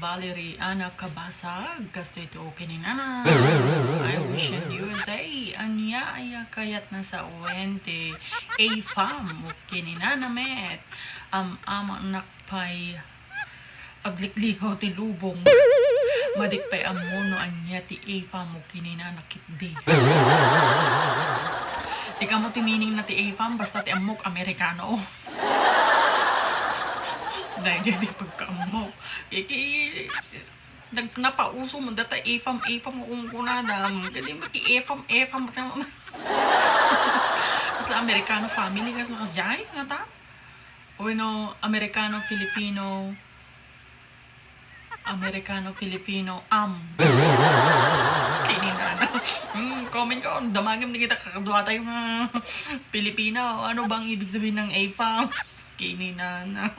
Valerie anak kabasag kasto ito kininana I wish in USA anya aya kayat na sa uwente fam kininana met ama nakpay aglikligaw ti lubong madikpay amono anya ti fam kininana kitdi di ka mo ti meaning na ti fam basta ti amok Amerikano dahil di pagkamok. Napauso mo data efam kung kunadam. Kasi maki efam. Sa Amerikano family kasi nakasjay nga ta. O no, Amerikano-Filipino Kininana. Comment ko, damagam na kita kakadwa tayo mga Pilipina. Ano bang ibig sabihin ng AFAM? Kininana.